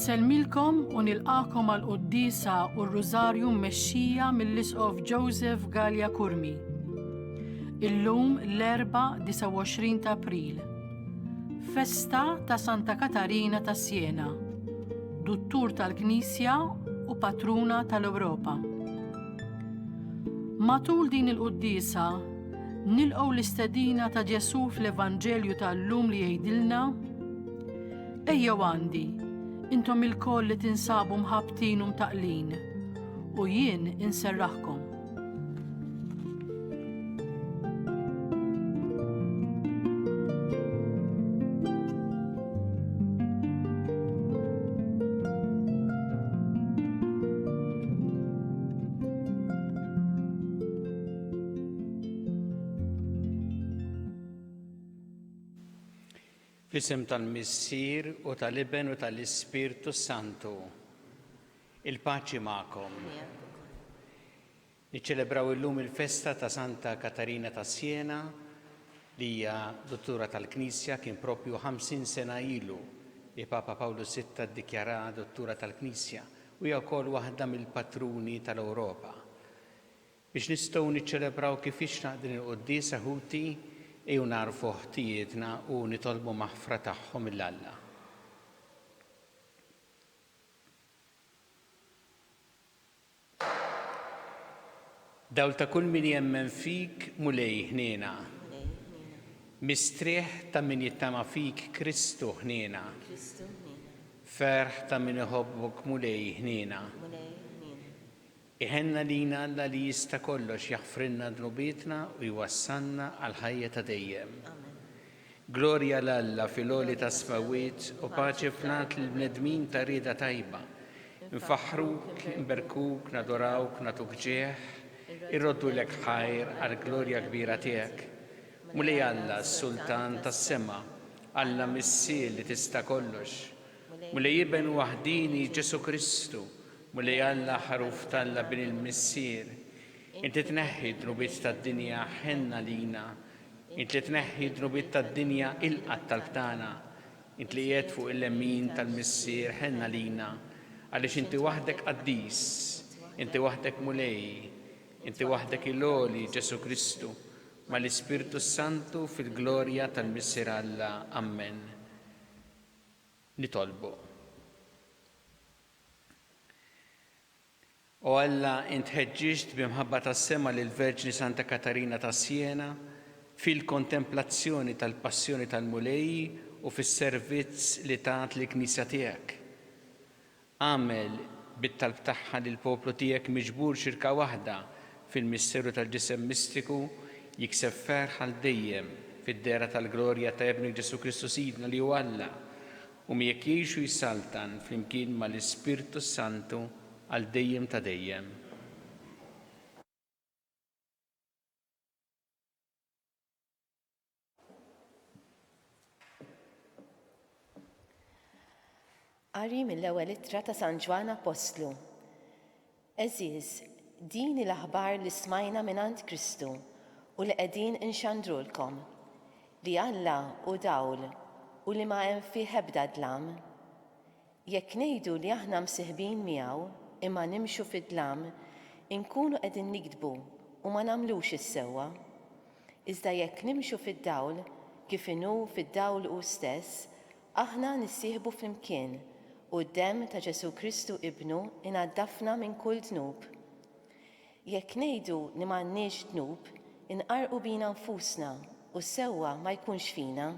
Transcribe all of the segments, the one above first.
Insellmilkom u nilqakom għal qudiesa u r-Rużarju mmexxija mill-Isqof Joseph Gallia Kurmi. Illum l-Erba' 29 ta' April. Festa ta' Santa Katarina ta' Siena, Duttur tal-Knisja u Patruna tal-Ewropa. Matul din il-qudiesa nilqgħu l-istedina ta' Ġesu fl-Evanġelju tal-lum li jgħidilna: Ejjew għandi, intom il-koll li tinsabu mħabtin u mtaqlin, u jien inserraħkom. Fl-isem tal-Missier u tal-Iben u tal-Ispirtu Santu, il-paċi magħkom. Niċċelebraw illum il-festa ta' Santa Katarina ta' Siena li hija dottura tal-Knisja. Kien propju 50 sena ilu li Papa Pawlu VI ddikjara dottura tal-Knisja u hija wkoll waħda mill-patruni tal-Ewropa. Biex nistgħu niċċelebraw kif ixraq din il-quddiesa ħuti ejju narfu ħtijietna u nitolbu maħfra tagħhom mill-Alla. Dawl ta' kull min jemmen fik mulej ħniena. Mistrieħ ta' min jittama fik Kristu ħniena. Ferħ ta' min iħobbok mulej ħniena. Iħenna lina Alla li jista' kollox jaħfrinna dnubietna u jwassalna għal ħajja ta' dejjem. Glorja l-Alla fil-għoli ta' smawiet u paċi fnat l-bnedmin ta' rieda tajba. Nfaħruk, nberkuk, nadorawk, natuk ġeħ, irroddu lek ħajr għal glorja kbira tiegħek. Mulej Alla s-Sultan tas-sema, Alla missier li tista' kollox. Mulej Iben waħdini Ġesu Kristu, mulej Alla ħaruf talla bin il-Missier. Inti tneħħi dnubiet tad-dinja ħenna lina. Inti tneħħi dnubiet tad-dinja ilqat tal-ktana. Inti li qiegħed fuq il-lemmin tal-Missier ħenna lina. Għaliex inti waħdek qaddis, inti waħdek mulej, inti waħdek il-għoli Ġesu Kristu, ma l-Ispirtu Santu fil-glorja tal-Missier Alla. Amen. Nitolbu. O Alla, int ħeġġiġt bimħabba tas-sema lill-Verġni Santa Katarina ta' Siena fil-kontemplazzjoni tal-passjoni tal-mulej u fis-servizz li tat lill-Knisja tiegħek. Għamel bit-talb tagħha lill-poplu tiegħek miġbur xirka waħda fil-misteru tal-ġisem mistiku jikseb ferħ għal dejjem fid-dera tal-glorja ta' Ibnik Ġesu Kristu Sidna li hu Alla u miegħek jgħixu jsaltan flimkien mal-Ispirtu Santu għal dejjem ta' dejjem. Qari mill-ewwel ittra ta' San Ġwan Apostlu. Eżiż, din l-aħbar li smajna mingħand Kristu u li qegħdin inxandrulkom li Alla u dawl u li ma hemm fih ebda dlam. Jekk ngħidu li aħna msieħbin miegħu imma nimxu fid-dlam, inkunu qegħdin nikdbu u ma nagħmlux is-sewwa. Iżda jekk nimxu fid-dawl kif inhu fid-dawl hu stess, aħna nissieħbu flimkien u d-demm ta' Ġesu Kristu Ibnu ingħaddafna minn kull dnub. Jekk ngħidu li m'għandniex dnub, inqarqu bina nfusna u sewwa ma jkunx fina.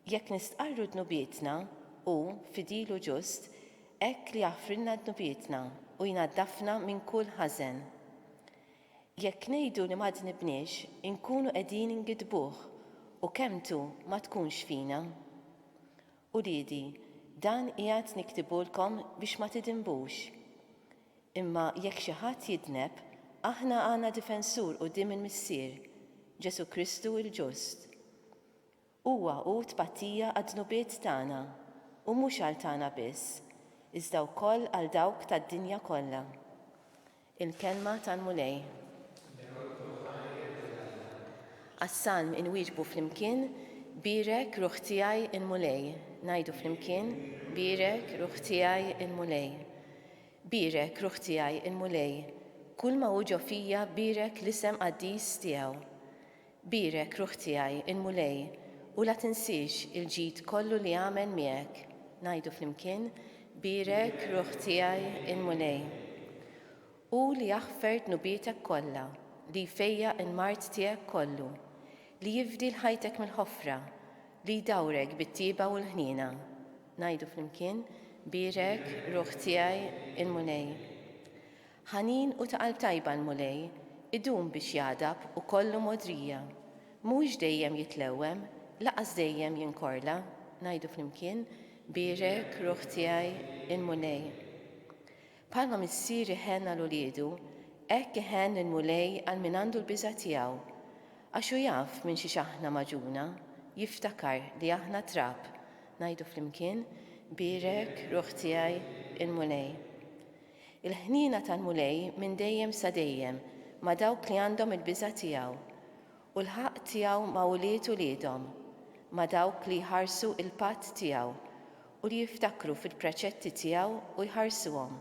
Jekk nistqarru dnubietna u fidilu ġust, hekk li jaħfrilna dnubietna u jingħaddafna minn kull ħażen. Jekk ngħidu li ma dnibniex, inkunu qegħdin ingidbuh u kemmtu ma tkunx fina. Uliedi, dan qiegħed niktibulkom biex ma tidinbux. Imma jekk xi ħadd jidneb, aħna għandna difensur quddiem il-Missier, Ġesu Kristu il-Ġust. Huwa hu tpattija għad-dnubiet tagħna u mhux għal tagħna biss, iżda wkoll għal dawk tad-dinja kollha. Il-kelma tal-mulej. Għas-salm inwieġbu flimkien birek ruħ tiegħi il-mulej, Najdu flimkien, birek ruħ tiegħi il-mulej. Birek ruħ tiegħi il-mulej. Kull ma uġo fija birek l-isem qaddis tiegħu. Birek ruħ tiegħi il-mulej u la tinsix il-ġid kollu li għamel miegħek. Najdu flimkien, birek ruħ tiegħi il-mulej. U li jaħfer nubietek kollha, li jfejja il-mart tiegħek kollu, li jifdi l-ħajtek mill-ħofra, li dawrek bit-tieba u l-ħnina. Najdu flimkien, birek ruħ tiegħi il-mulej. Ħanin u ta' qalb tajba l-mulej, idum biex jadab u kollu modrija. Mhux dejjem jitlewwem, laqas dejjem jinkorla. Najdu flimkien, birek ruħ tiegħi il-mulej. Palma missier iħenna l-uliedu, hekk iħenn il-mulej għal min għandu l-biża' tiegħu. Għaxu jaf minn xi xaħna maġuna, jiftakar li aħna trab. Najdu flimkien, birek ruħ tiegħi il-mulej. Il-ħnina tal-mulej minn dejjem sa dejjem ma dawk li għandhom il-biża' tiegħu u l-ħaq tiegħu ma' ulied uliedhom, ma dawk li jħarsu il-patt tiegħu u li jiftakru fil-preċetti tiegħu u jħarsuhom.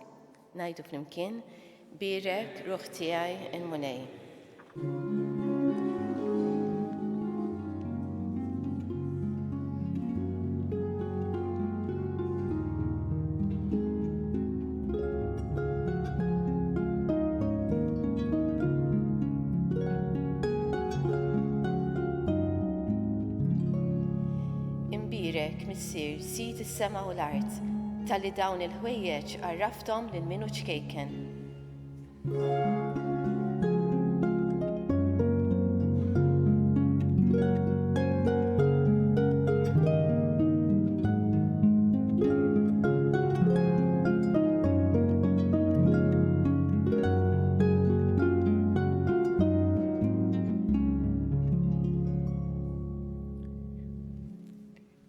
Najdu flimkien, birek ruħ tiegħi il-mulej. Imbirek missier sit is-sema u l-art, tal-li dawn il-ħwejjeġ għarraftom lil minu ċkejken.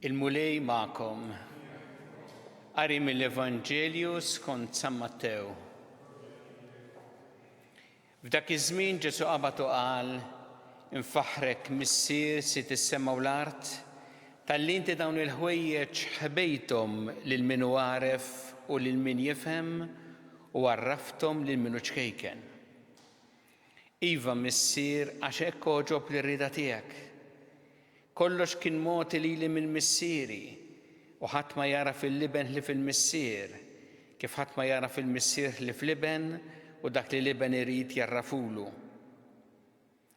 Il-mulej ma'kom. Qari mill-Evanġelju skont San Mattew. F'dak iż-żmien Ġesu qabad u qal: infaħrek missier sit is-sema u l-art, talli inti dawn il-ħwejjeġ ħbejthom lil min hu għaref u lil min jifhem u għarrafthom lil min hu ċkejken. Iva missier għax hekk oġob l-irrieda tiegħek. Kollox kien moti lili mill-missieri u ħadd ma jara fil-liben li fil-missier, kif ħadd ma jara fil-missier li fil-liben u dak li liben irid jarrafulu.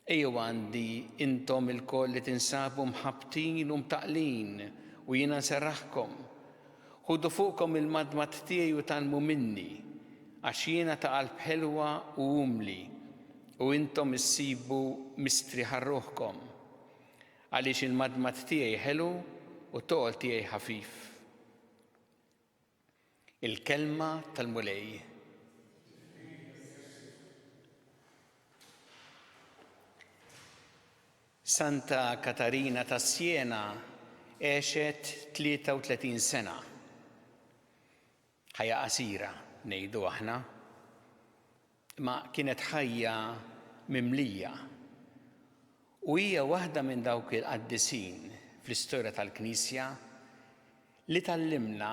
Ejjew għandi intom il-koll li tinsabu mħabtin u mtaqlin u jiena nserraħkom. Ħudu fuqkom il-madmat tiegħi u talmu minni, għax jiena ta' qalb ħelwa u umli u intom issibu mistriħa ruħkom. Għaliex il-madmat tiegħi ħelu u toqol tiegħi ħafif. Il-kelma tal-mulej. Santa Katarina ta' Siena għexet 33 sena. Ħajja qasira ngħidu aħna, ma kienet ħajja mimlija. U hija waħda minn dawk il-qaddisin fl-istorja tal-Knisja li tallimna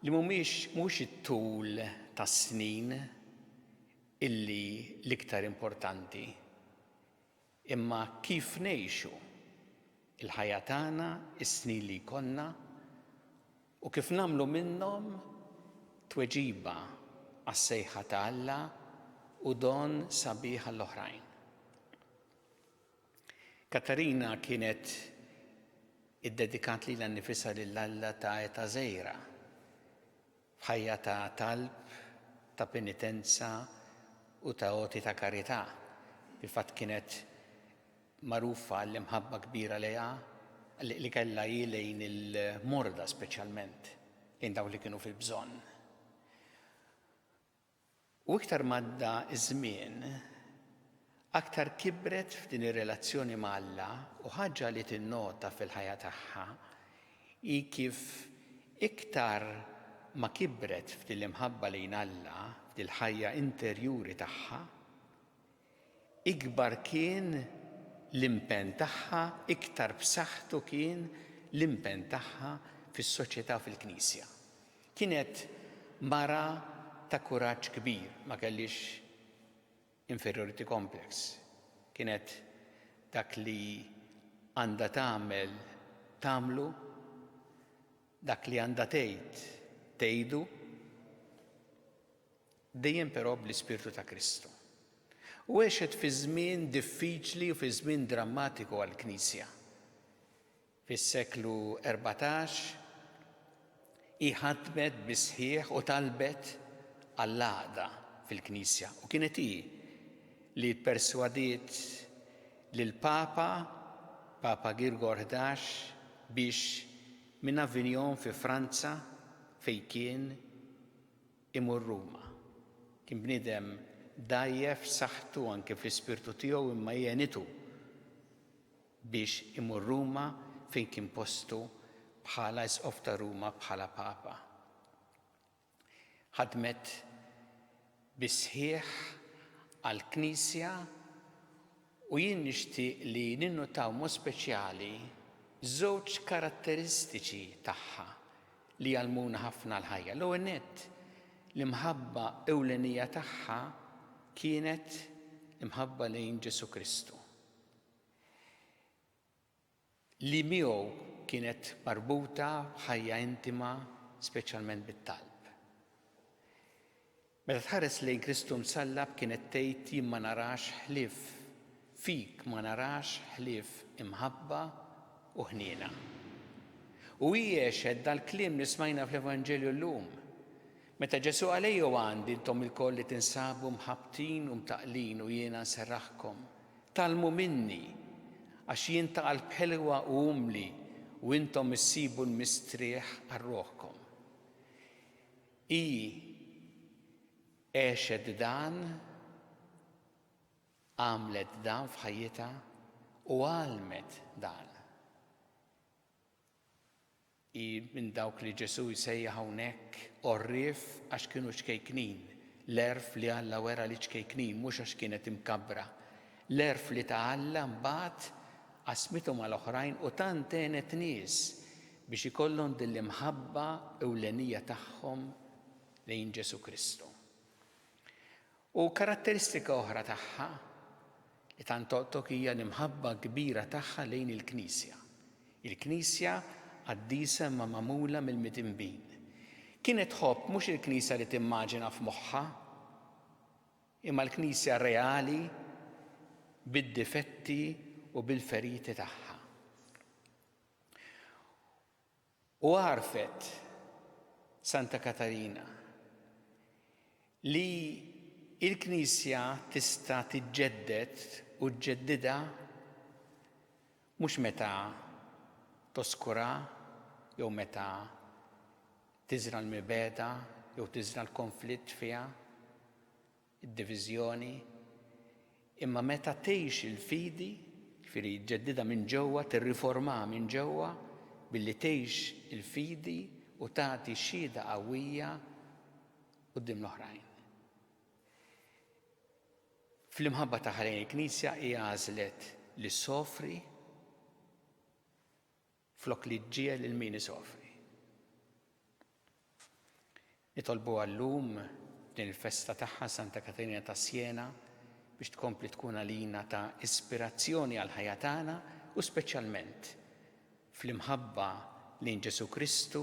li mhux it-tul tas-snin illi l-iktar importanti, imma kif ngħixu il-ħajja tagħna, is-snin li jkollna u kif nagħmlu minnhom tweġiba għas-sejħa ta' Alla u don sabiħ għall-oħrajn. Katarina kienet iddedikat li l-nifisa lill-Alla ta' eta żgħira, f'ħajja ta' talb, ta' penitenza u ta' għoti ta' karità. Fil-fatt kienet magħrufa l-imħabba kbira leha li kellha lejn il-morda speċjalment, lejn dawk li kienu fil-bżonn. U iktar madda iż-żmien, aktar kibret f'din ir-relazzjoni ma' Alla u ħaġa li tinnota fil-ħajja tagħha hi kif iktar ma kibret f'din l-imħabba lejn Alla, f'din ħajja interjuri tagħha, ikbar kien l-impenn tagħha, iktar b'saħħtu kien l-impenn tagħha fis-soċjetà fil-Knisja. Kienet mara ta' kuraġġ kbir, ma kellix inferiority complex. Kienet dak li għandha tagħmlu, dak li għandha tgħidu, dejjem però bl-Ispirtu ta' Kristu. U għexet fi żmien diffiċli u fi żmien drammatiku għall-Knisja. Fis-seklu 14 ħadmet bisħieħ u talbet għall-għaqda fil-Knisja. U kienet li perswadiet lill-Papa Girgor 11 biex minn Avignon fi Franza fejn kien imur Ruma. Kien bniedem dajjef saħħtu anke fl-ispirtu tiegħu imma jenitu biex imur Ruma fejn kien postu bħala Isqof ta' Ruma bħala Papa. Ħadmet bisħieħ għall-Knisja u jien nixtieq li ninnotaw mod speċjali żewġ karatteristiċi tagħha li jgħalmuna ħafna l-ħajja. L-ewwel nett l-imħabba ewlenija tagħha kienet imħabba lejn Ġesu Kristu. Li miegħu kienet marbuta b'ħajja intima speċjalment bit-talb. Meta tħares lejn Kristu msallab kienet tgħid jien ma narax ħlief, fik ma narax ħlief imħabba u ħniena. U jgħexed dal-kliem li smajna fl-Evanġelju llum. Meta Ġesu għalejju għandi intom il-koll li tinsabu mħabtin u mtaqlin u jiena nserraħkom. Talmu minni għax jien ta' qalb ħelwa u umli u intom issibu l-mistrieħ għarruħkom. Għexed dan, għamlet dan f'ħajjita u għalmet dan. Minn dawk li Ġesu jsejjaħ hawnhekk orrif għax kienu ċkejknin, l-erf li Alla wera li ċkejknin mhux għax kienet imkabbra, l-erf li ta' Alla mbagħad qasmithom mal-oħrajn u tant għenet nies biex ikollhom din l-imħabba ewlenija tagħhom lejn Ġesu Kristu. U karatteristika oħra tagħha li tant toqtok hija l-imħabba kbira tagħha lejn il-Knisja. Il-Knisja għaddisa ma magħmula mill-mitinbin. Kienet tħobb mhux il-Knisja li timmaġina f'moħħha, imma l-Knisja reali bid-difetti u bil-feriti tagħha. U għarfet Santa Katarina li il-Knisja tista' tiġġedded u tġeddidha mhux meta toskura jew meta tiżra l-mibeda jew tiżra l-konflitt fiha, id-diviżjoni, imma meta tgħix il-fidi, ġifieri tġeddidha minn ġewwa, tirriformaha minn ġewwa billi tgħix il-fidi u tagħti xhieda qawwija quddiem l-oħrajn. Fl-imħabba tagħha lejn il-Knisja hija għażlet li ssofri flok li ġġiegħel lil min isofri. Nitolbu għallum din il-festa tagħha Santa Katarina ta' Siena biex tkompli tkun għalina ta' ispirazzjoni għal ħajja tagħna u speċjalment fl-imħabba lejn Ġesu Kristu,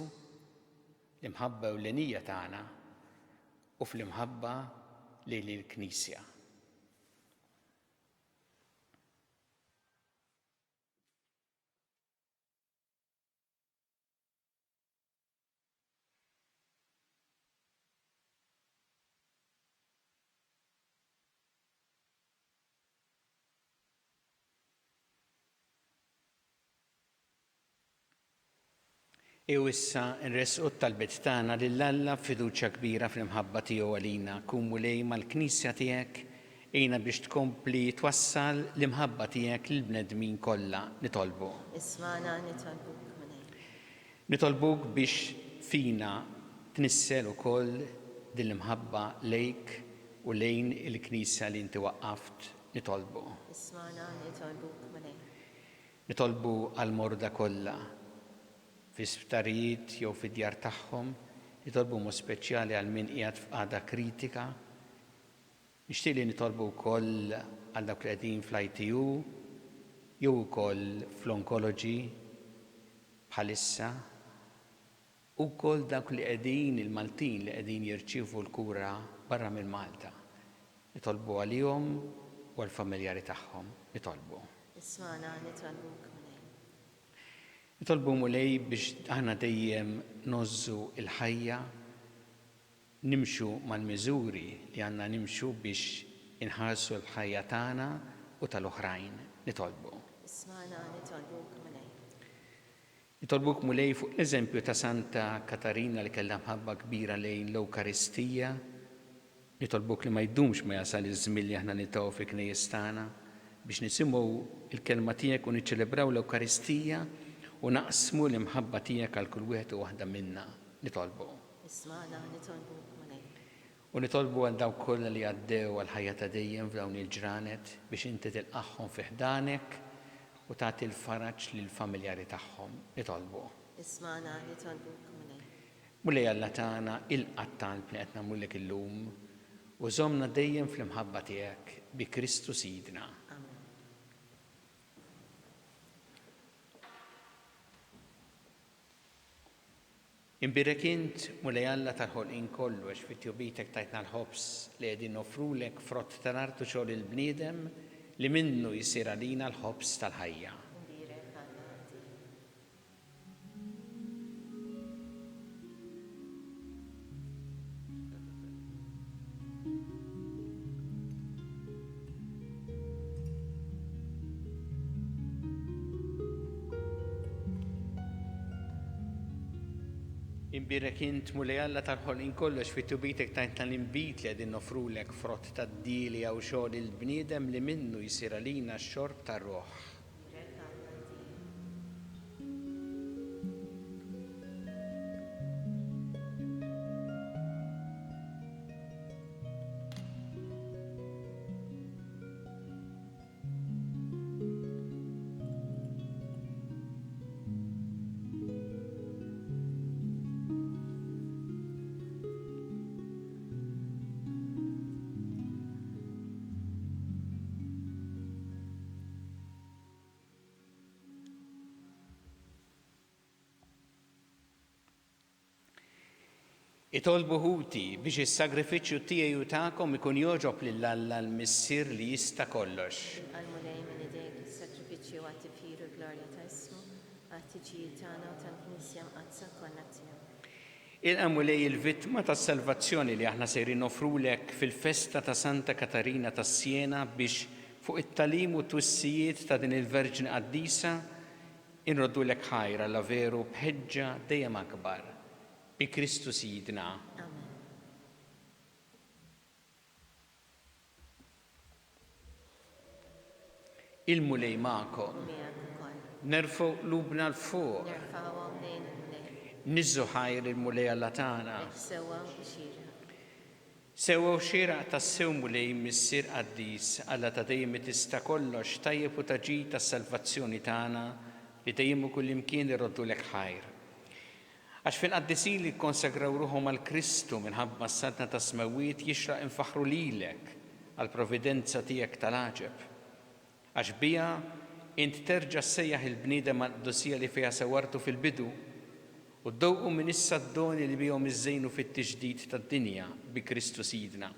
l-imħabba ewlenija tagħna u fl-imħabba lejn il-Knisja. Issa nresqu t-talbiet tagħna lil Alla b'fiduċja kbira fl-imħabba tiegħu għalina. Kun mulej mal-Knisja tiegħek ejna biex tkompli twassal l-imħabba tiegħek lill-bnedmin kollha nitolbu. Ismana nitolbuk mulej. Nitolbuk biex fina tnissel ukoll din l-imħabba lejk u lejn il-Knisja li inti waqqaft nitolbu. Ismana nitolbuk mulej. Nitolbu għall-morda kollha fi sptarijiet jew fid-djar tagħhom, nitolbu mod speċjali għal min qiegħed f'qagħda kritika. Nixtieq li nitolbu wkoll għal dawk li qegħdin fl-ITU jew ukoll fl-onkoloġi bħalissa, u wkoll dawk li qegħdin il-Maltin li qegħdin jirċievu l-kura barra minn Malta. Nitolbu għalihom u għall-familjari tagħhom. Nitolbu. Ismana nitolbuk mulej. Nitolbu mulej biex aħna dejjem nożżu l-ħajja, nimxu mal-miżuri li għandna nimxu biex inħarsu l-ħajja tagħna u tal-oħrajn. Nitolbu. Ismana nitolbuk mulej. Nitolbuk mulej fuq l-eżempju ta' Santa Katarina li kellha mħabba kbira lejn l-Ewkaristija. Nitolbuk li ma jdumx ma jasal iż-żmien li aħna nitgħu fi knejjes tagħna biex nisimgħu l-kelma tiegħek u niċċelebraw l-Ewkaristija u naqsmu l-imħabba tiegħek għal kull wieħed u waħda minna. Nitolbu. Ismana nitolbuk mulej. U nitolbu għal dawk kollha li għaddew għal ħajja ta' dejjem f'dawn il-ġranet biex inti tilqahom fi ħdanek u tagħti l-faraġġ lill-familjari tagħhom. Nitolbu. Ismana nitolbuk mulej. Mulej Alla tagħna il-qattan li qed nagħmlullek illum u żommna dejjem fl-imħabba tiegħek bi Kristu Sidna. Amen. Imbirek int mulej Alla tal-ħolqien kollu għax fit-tjubitek tajtna l-ħobs li qegħdin nofrulek frott tal-artu xogħol il-bniedem li minnu jsir għalina l-ħobs tal-ħajja. Ndirek Alla ti. Imbirek int mulej Alla tal-ħolqien kollox fit-tubitek tajtna l-imbit li qegħdin nofrulek frott tad-dili għaw xogħol il-bniedem li minnu jsir għalina x-xorb tar-ruħ. Ndirek Alla ti. Itolbu ħuti biex is-sagrifiċċju tiegħi u tagħkom ikun joġob lil Alla l-Missier li jista' kollox. Għal-mulej minn idejk il-sakrifiċċju għat-tifir u glorja ta' ismu, għat-tiġijiet tagħna u tal-Knisja mqadsa kollha tiegħu. Ilqa mulej il-vittma tas-salvazzjoni li aħna sejrin nofrulek fil-festa ta' Santa Katarina ta' Siena biex fuq it-talim u twissijiet ta' din il-Verġni Qaddisa inroddulek ħajra la veru bħeġġa dejjem akbar. Bi Kristu Sidna. Amen. Il-mulej ma'kom. Miegħek ukoll. Nerfu lubna l-fuq. Nerfawhom lejn il-mulej. Nizzu ħajr il-mulej Alla tagħna. Hekk sewwa u xira. Sewwa u xieraq tas-sew mulej Missier Qaddis Alla ta' dejjem tista' kollox tajjeb u taġi tas-salvazzjoni tagħna li dejjem kull imkien irroddulek ħajr. Għax fil-qaddisin li konsagraw ruħhom għal Kristu minħabba s-sadna ta' smawiet jixraq infaħru lilek għal providenza tiegħek tal-aġeb. Għax bija int terġa' ssejjaħ il-bniedem għad-dosija li fiha sewartu fil-bidu u ddowqu minn issa d-doni li bihom iżżejnu fit-tiġdid tad-dinja bi Kristu Sidna.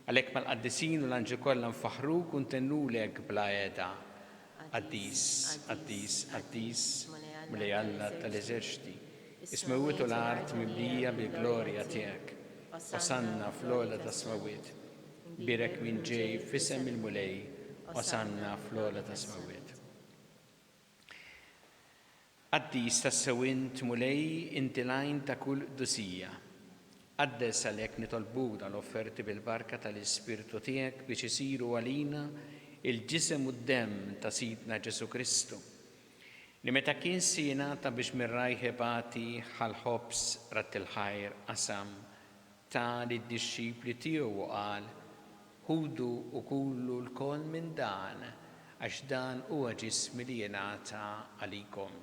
Għalhekk mal-qaddisin u l-anġi kollha nfaħruk u ntennulek bla għeda. Qaddis, qaddis, qaddis, mulej Alla tal-eżerċiti. Ismawit u l-art miblija bil-glorja tiegħek. Osanna fl-ola ta' smawit. Birek minn ġej fisem il-mulej. Osanna fl-ola ta' smawit. Qaddis ta' sewint mulej inti lajn ta' kull dusija. Qaddes għalhekk nitolbu l-offerti bil-barka tal-Ispirtu tiegħek biex isiru għalina il-ġisem u d-dem ta' Sidna Ġesu Kristu. Li meta kien sinata biex mirraj ħebati ħal-ħobs rat il-ħajr qasam ta' lid-dixxipli tiegħu u qal ħudu u kullu l-kol minn dan għax dan huwa ġismi li jingħata għalikom.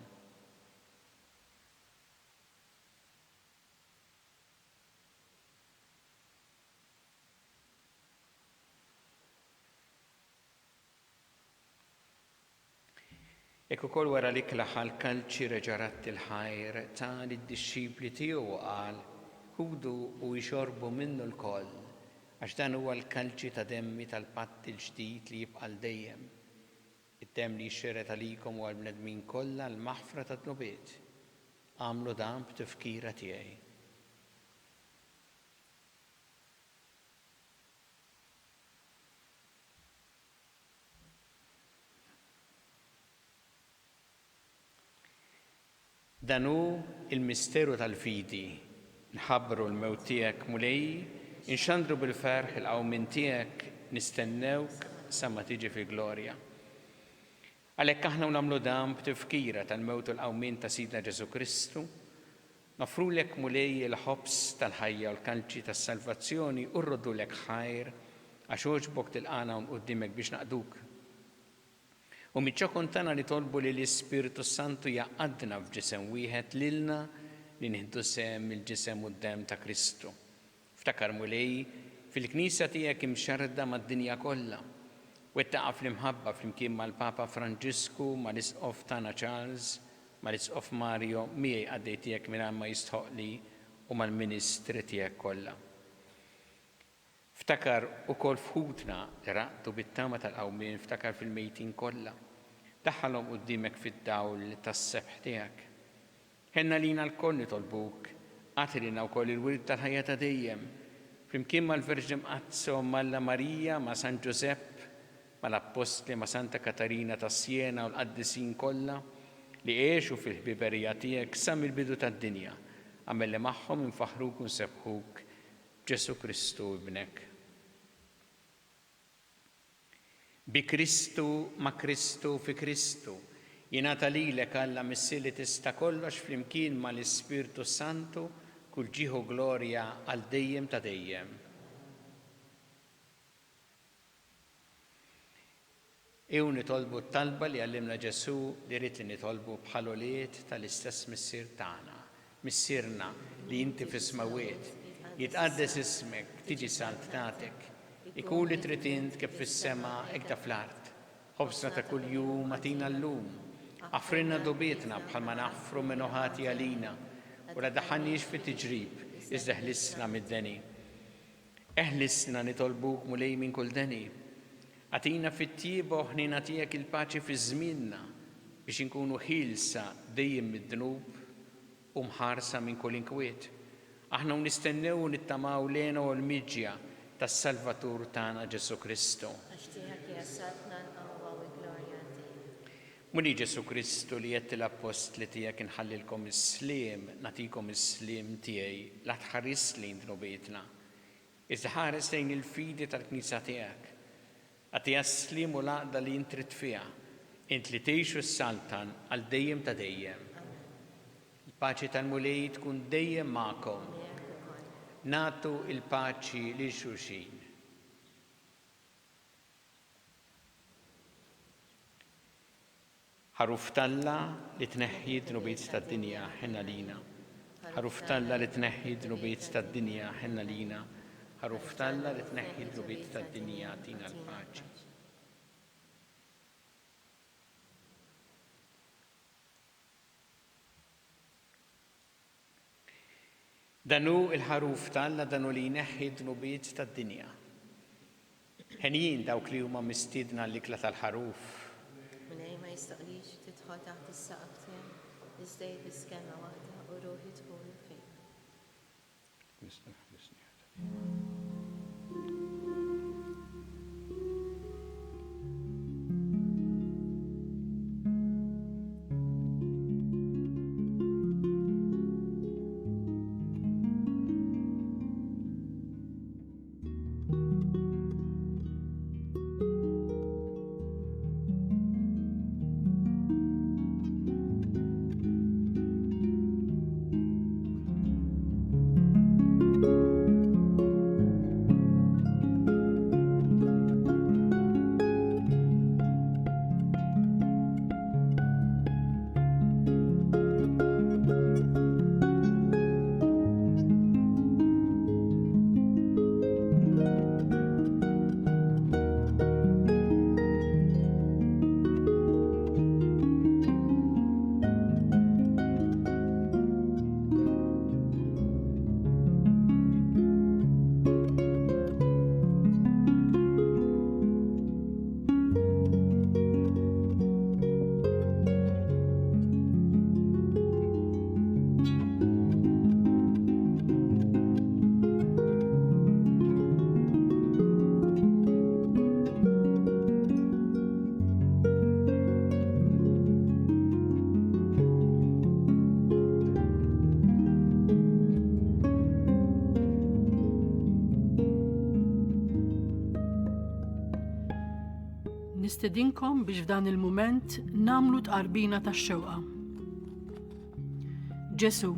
Ek ukoll wara li klaħal kalċi reġarat il-ħajr ta' lid-dixxipli tiegħu u qal ħudu u jxorbu minnu l-koll għax dan huwa l-kalċi ta' demmi tal-patt il-ġdid li jibqa' dejjem. Id-demm li jxxeret għalikom u għall-bnedmin kollha l-maħfra ta' tnubiet. Għamlu dan b'tifkira tiegħi. Dan hu il-misteru tal-fidi, nħabbru l-mewt tiegħek mulej, inxandru bil-ferħ il-qawmin tiegħek nistennewk sa ma tiġi fil-glorja. Għalhekk aħna nagħmlu dan b'tifkira tal-mewt u l-qawmin ta' Sidna Ġesu Kristu, nofrulek mulej il-ħobs tal-ħajja u l-kalċi tas-salvazzjoni u rroddulek ħajr għax oġbok tilqana quddiemek biex naqduk. U miċċa kontana li tolbu li l-Ispiritu Santu jaqadna f'ġisem wieħed lilna li nieħdu sehem il-ġisem u d-demm ta' Kristu. Ftakar mulej fil-Knisja tiegħek imxarda mad-dinja kollha. Wettaqa fl-imħabba flimkien mal-Papa Franġisku, mal-Isqof tagħna Charles, mal-Isqof Mario, miegħi għaddej tiegħek mingħajr ma jistħoqli u mal-Ministri tiegħek kollha. Ftakar ukoll fħutna li raqtu bit-tama tal-qawmien, ftakar fil-mejtin kollha. Daħħalhom quddiemek fid-dawl tas-sebħ tiegħek. Ħenna lina l-koll nitolbuk, għatilina wkoll il-wirid tal-ħajja ta' dejjem, flimkien mal-Verġi Mqazza u Malla Marija, ma' San Ġusepp, mal-Apostli, ma' Santa Katarina ta' Siena u l-qaddisin kollha li għexu fil-ħbiberija tiegħek sa mill-bidu tad-dinja, għamel li magħhom infaħruk u nsebħuk Ġesu Kristu ibnek. Bi Kristu, ma' Kristu, fi Kristu, jingħata lilek Alla missi li tista' kollox flimkien mal-Ispiritu Santu kull ġieħu glorja għal dejjem ta' dejjem. Ew nitolbu t-talba li għallimna Ġesu li rrid li nitolbu bħal ulied tal-istess missier tagħna, missierna li inti fis-smawiet, jitqaddes ismek, tiġi saltnatek, ikun li trid int kif fis-sema hekk ta' fl-art. Ħobsna ta' kuljum atina llum, affrinna dubietna bħalma naħfru minn ħati għalina u la daħħalniex fit-tiġrib, iżda ħlisna mid-deni. Eħlisna nitolbuk mulej minn kull deni. Għatina fit-tiebu ħnina tiegħek il-paċi fi żmienna biex inkunu ħilsa dejjem mid-dnub u mħarsa minn kull inkwiet. Aħna nistennew u nittamaw lejna u l-miġja tas-Salvatur tagħna Ġesu Kristu. Muni Ġesu Kristu li qed l-Apostli tiegħek inħallilkom is-sliem, nagħtikom is-sliem tiegħi la tħares lejn dnubietna. Iżda ħares lejn il-fidi tal-Knisja tiegħek. Għatija s-sliem u l-għaqda li int trid fiha, int li tgħixu s-saltan għal dejjem ta' dejjem. Il-paċi tal-mulej tkun dejjem magħkom. Nagħtu il-paċi lil xulxin. Ħaruf talla li tneħħi d-dnubiet tad-dinja ħenna lina. Ħaruf talla li tneħħi d-dnubiet tad-dinja ħenna lina. Ħaruf talla li tneħħi d-dnubiet tad-dinja tina l-paċi. Danu il-ħaruf talla danu li jneħħi d-dnubiet tad-dinja. Ħenjin dawk li huma mistiedna l-ikla tal-ħaruf. Minnej ma jistaqlix tidħol taħt is-saqaf tiegħek, iżda biskema waħda u ruħi tkun fejn. nistedinkom biex f'dan il-mument namlu tqarbina tax-xewqa. Ġesu,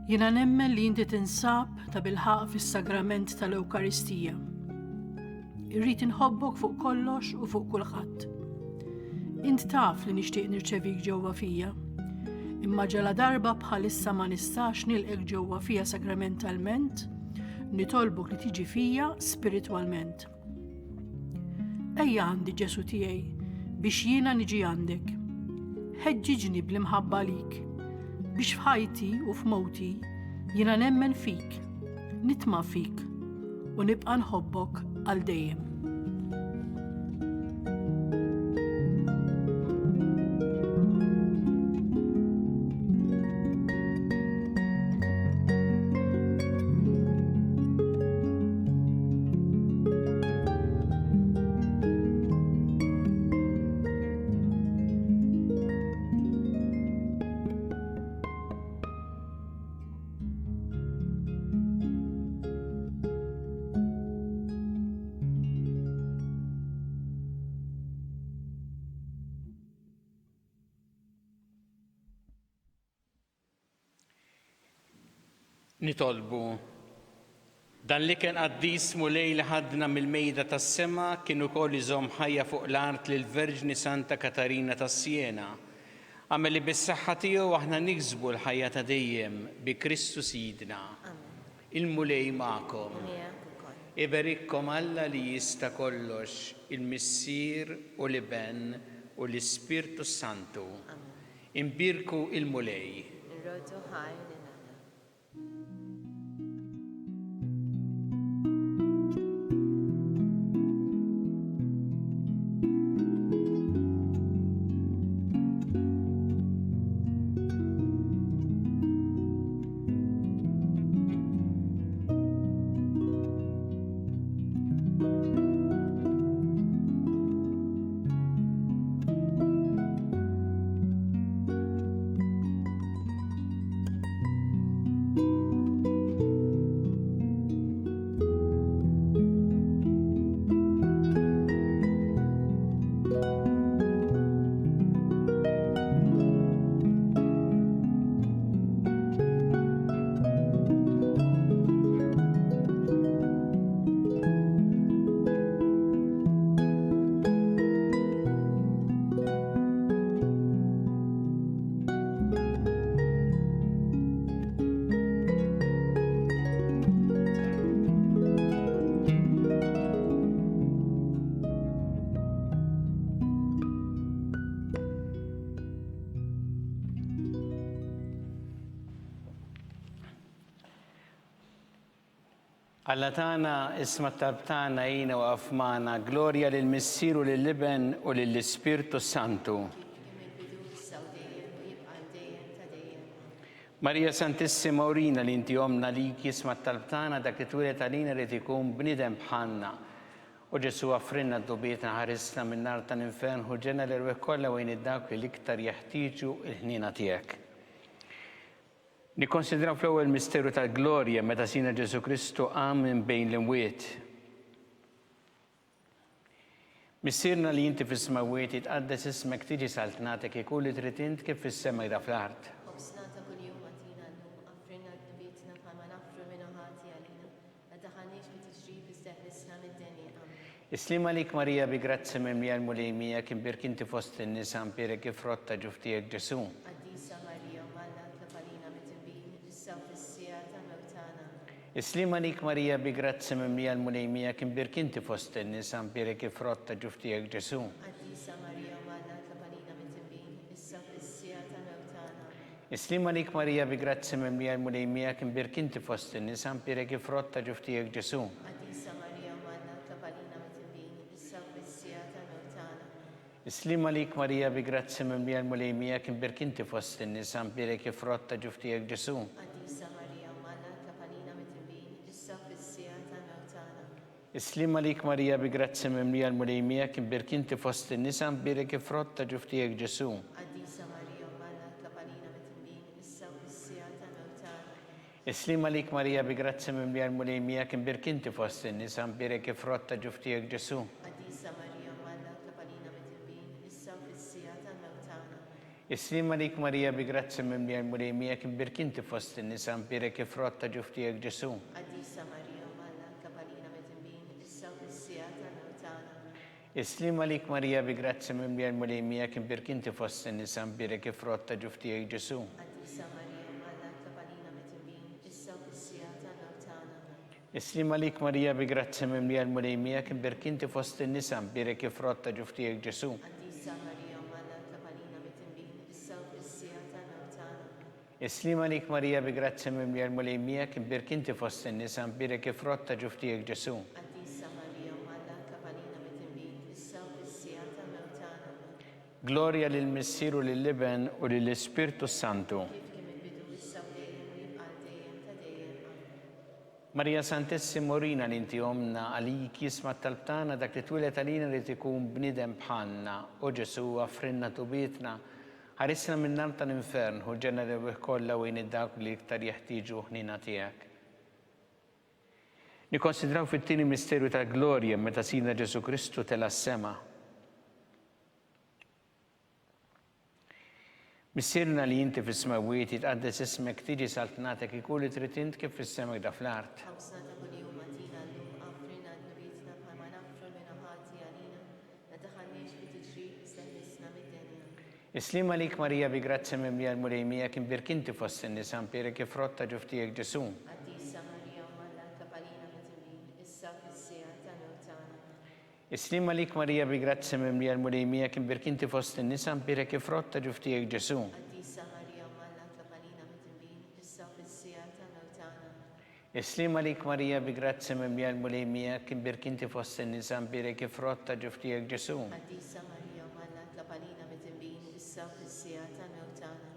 jiena nemmen li inti tinsab ta' bilħaq fis-sagrament tal-Ewkaristija. Irrid inħobbok fuq kollox u fuq kulħadd. Int taf li nixtieq nirċevik ġewwa fija, imma ġala darba bħalissa ma nistax nilqek ġewwa fija sakramentalment, nitolbok li tiġi fija spiritwalment. Ejja għandi Ġesu tiegħi biex jiena niġi għandek. Ħeġġiġni bl-imħabba lik biex f'ħajti u f'mowti jiena nemmen fik, nitma' fik u nibqa' nħobbok għal dejjem. Nitolbu. Dan li kien qaddis mulej li ħadna mill-mejda tas-sema kien ukoll iżomm ħajja fuq l-art lill-Verġni Santa Katarina tas Siena. Għamel li bis-saħħa tiegħu aħna niksbu l-ħajja ta' dejjem bi Kristu Sidna. Il-mulej magħkom. Iberikkom Alla li jista' kollox, il-Missier u l-Iben u l-Ispirtu Santu. Imbirku il-mulej. Alla tagħna isma' t-talb tagħna jina waqaf magħna, glorja lill-Missier u lill-Iben u lill-Ispirtu Santu. Marija Santissima urina li inti omna liki isma' t-talb tagħna dak li twilet għalina li ikun bniedem bħalna. U Ġesu għafrinna d-dubietna ħarisna minn nar tal-infern u ġenna l-irweħ kollha wejn id-dawk li l-iktar jeħtieġu il-ħniena tiegħek. Nikkonsidraw fl-ewwel misteru tal-glorja meta sina Ġesu Kristu qam minn bejn l-imwiet. Missierna li inti fis-smawiet jitqaddes ismek tiġi saltnatek ikun li trid int kif fis-sema jra fl-art. Islima lik Marija bi grazzi mimlija l-mulejmija kien birk inti fost in-nisa mpirek kif rotta ġuftijek Ġesu. Islima lik Marija bi grazzi mimlija l-mulejmija kien birk inti fost in-nisa mpirek kif rotta ġuftijek Ġesu. Islima lik Marija bi grazzi mimlija l-mulejmija kien birk inti fost in-nisa mpirek kif rotta ġuftijek Ġesu. Islima lik Marija bi grazzi mimlija l-mulejmija kien birk inti fost in-nisa mpirek kif rotta ġuftijek Ġesu. Islima lik Marija bi grazzi mimlija l-mulejmija kien birk inti fost in-nisa mpirek kif rotta ġuftijek Ġesu. Islima lik Marija bi grazzi mimlija l-mulejmija kien birk inti fost in-nisa mpirek kif rotta ġuftijek Ġesu. Islima lik Marija bi grazzi mimli għal-mulejmija kim birkinti fost in-nisa mpirek ifrotta ġuftijek Ġesu. Għaddisa Marija Malla kapalina mit-imbin, issa u fissija tal-mewtana. Islima lik Marija bi grazzi mimli għal-mulejmija kim birkinti fost in-nisa mpirek ifrotta ġuftijek Ġesu. Għaddisa Marija Malla kapalina mit-imbin, issa u fissija tal-mewtana. Islima lik Marija bi grazzi mimli għal-mulejmija kim birkinti fost in-nisa mpirek ifrotta ġuftijek Ġesu. Għaddisa Marija Malla kapalina mit-imbin, issa u fissija tal-mewtana. Islima lik Marija bi grazzi mimli għal-mulejmija kim birkinti fost in-nisa mpirek ifrotta ġuftijek Ġesu. Għaddisa Marija Malla kapalina mit-imbin, issa u fissija tal-mewtana. Gloria lil Missieru lill-Liben u lill-Ispirtu Santu. Kif kien il-bidu issa u dejjem u jibqa' dejjem ta' dejjem. Amen. Marija Santissimo Rina li inti omna għalik jisma talbtana dak li twilet għalina li tikun bnidem bħalna u Ġesu għafrinna tubitna ħarisna minn nar tal-infern u ġenna li kollha u id-dak li iktar jeħtieġu ħnina tiegħek. Nikkonsidraw fit-tieni misterju tal-glorja meta Sidna Ġesu Kristu tela s-sema. Missierna li inti fis-smawiet jitqaddes ismek tiġi saltnatek ikun li trid int kif fis-semek da fl-art. Ħawsna ta' kuljum għatina llum għafrina d-nubitna bħalma nafru minn ħati għalina, la taħanniex fi tiġri seħnisna mid-denja. Islima lik Marija bi grazzi mimli għal-mulejmija kim birkinti fost in-nisa mpirek ifrotta ġuftijek Ġesu. Għaddisa Marija Malla kapalina mit-imbin, issa fissija tal-mewtana. Islima lik Marija bi grazzi mimli għal-mulejmija kim birkinti fost in-nisa mpirek ifrotta ġuftijek Ġesu. Għaddisa Marija Malla kapalina mit-imbin, issa fissija tal-mewtana. Islima lik Marija bi grazzi mimli għal-mulejmija kim birkinti fost in-nisa mpirek ifrotta ġuftijek Ġesu. Għaddisa Marija Malla kapalina mit-imbin, issa fissija tal-mewtana.